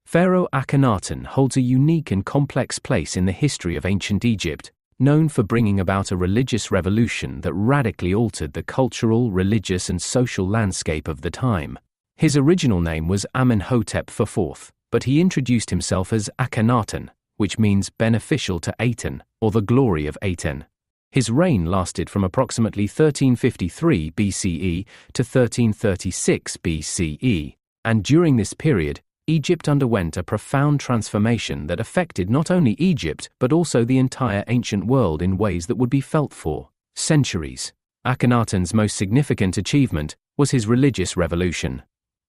Pharaoh Akhenaten holds a unique and complex place in the history of ancient Egypt, known for bringing about a religious revolution that radically altered the cultural, religious, and social landscape of the time. His original name was Amenhotep IV, but he introduced himself as Akhenaten, which means beneficial to Aten, or the glory of Aten. His reign lasted from approximately 1353 BCE to 1336 BCE, and during this period, Egypt underwent a profound transformation that affected not only Egypt but also the entire ancient world in ways that would be felt for centuries. Akhenaten's most significant achievement was his religious revolution.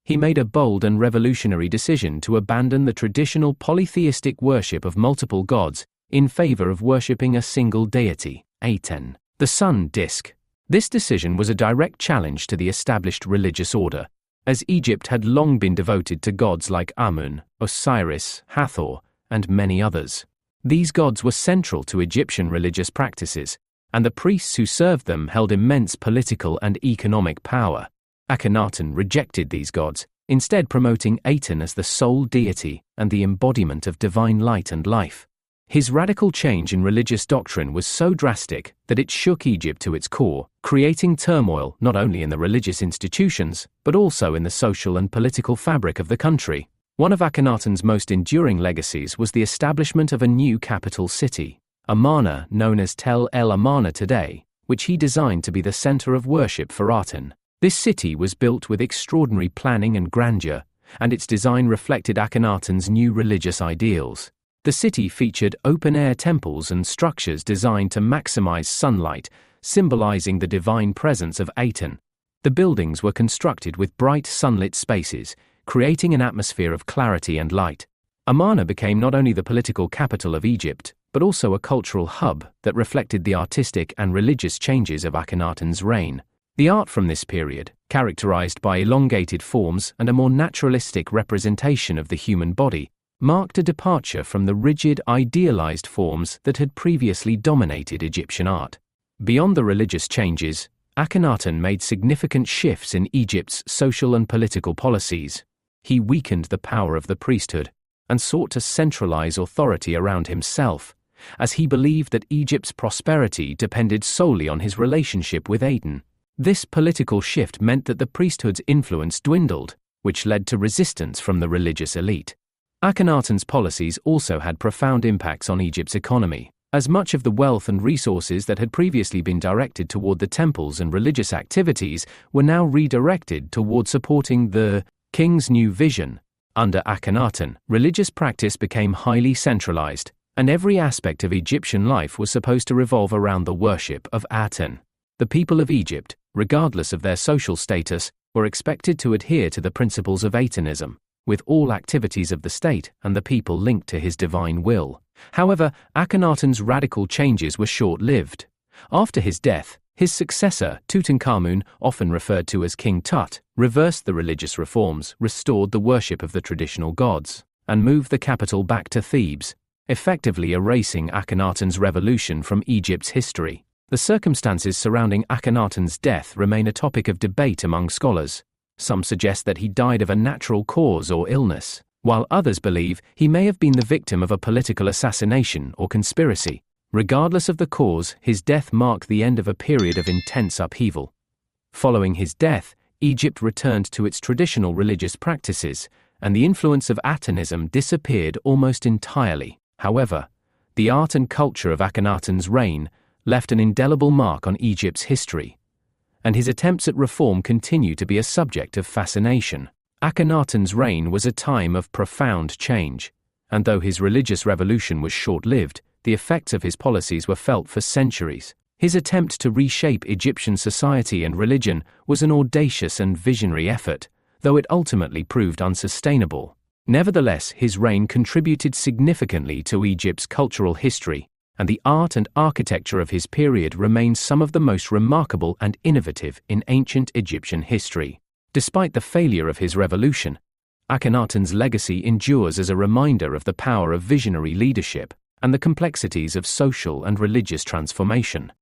He made a bold and revolutionary decision to abandon the traditional polytheistic worship of multiple gods in favor of worshipping a single deity, Aten, the sun disk. This decision was a direct challenge to the established religious order, as Egypt had long been devoted to gods like Amun, Osiris, Hathor, and many others. These gods were central to Egyptian religious practices, and the priests who served them held immense political and economic power. Akhenaten rejected these gods, instead promoting Aten as the sole deity and the embodiment of divine light and life. His radical change in religious doctrine was so drastic that it shook Egypt to its core, creating turmoil not only in the religious institutions, but also in the social and political fabric of the country. One of Akhenaten's most enduring legacies was the establishment of a new capital city, Amarna, known as Tel El Amarna today, which he designed to be the center of worship for Aten. This city was built with extraordinary planning and grandeur, and its design reflected Akhenaten's new religious ideals. The city featured open-air temples and structures designed to maximize sunlight, symbolizing the divine presence of Aten. The buildings were constructed with bright sunlit spaces, creating an atmosphere of clarity and light. Amarna became not only the political capital of Egypt, but also a cultural hub that reflected the artistic and religious changes of Akhenaten's reign. The art from this period, characterized by elongated forms and a more naturalistic representation of the human body, marked a departure from the rigid, idealized forms that had previously dominated Egyptian art. Beyond the religious changes, Akhenaten made significant shifts in Egypt's social and political policies. He weakened the power of the priesthood and sought to centralize authority around himself, as he believed that Egypt's prosperity depended solely on his relationship with Aten. This political shift meant that the priesthood's influence dwindled, which led to resistance from the religious elite. Akhenaten's policies also had profound impacts on Egypt's economy, as much of the wealth and resources that had previously been directed toward the temples and religious activities were now redirected toward supporting the king's new vision. Under Akhenaten, religious practice became highly centralized, and every aspect of Egyptian life was supposed to revolve around the worship of Aten. The people of Egypt, regardless of their social status, were expected to adhere to the principles of Atenism, with all activities of the state and the people linked to his divine will. However, Akhenaten's radical changes were short-lived. After his death, his successor, Tutankhamun, often referred to as King Tut, reversed the religious reforms, restored the worship of the traditional gods, and moved the capital back to Thebes, effectively erasing Akhenaten's revolution from Egypt's history. The circumstances surrounding Akhenaten's death remain a topic of debate among scholars. Some suggest that he died of a natural cause or illness, while others believe he may have been the victim of a political assassination or conspiracy. Regardless of the cause, his death marked the end of a period of intense upheaval. Following his death, Egypt returned to its traditional religious practices, and the influence of Atenism disappeared almost entirely. However, the art and culture of Akhenaten's reign left an indelible mark on Egypt's history, and his attempts at reform continue to be a subject of fascination. Akhenaten's reign was a time of profound change, and though his religious revolution was short-lived, the effects of his policies were felt for centuries. His attempt to reshape Egyptian society and religion was an audacious and visionary effort, though it ultimately proved unsustainable. Nevertheless, his reign contributed significantly to Egypt's cultural history, and the art and architecture of his period remain some of the most remarkable and innovative in ancient Egyptian history. Despite the failure of his revolution, Akhenaten's legacy endures as a reminder of the power of visionary leadership and the complexities of social and religious transformation.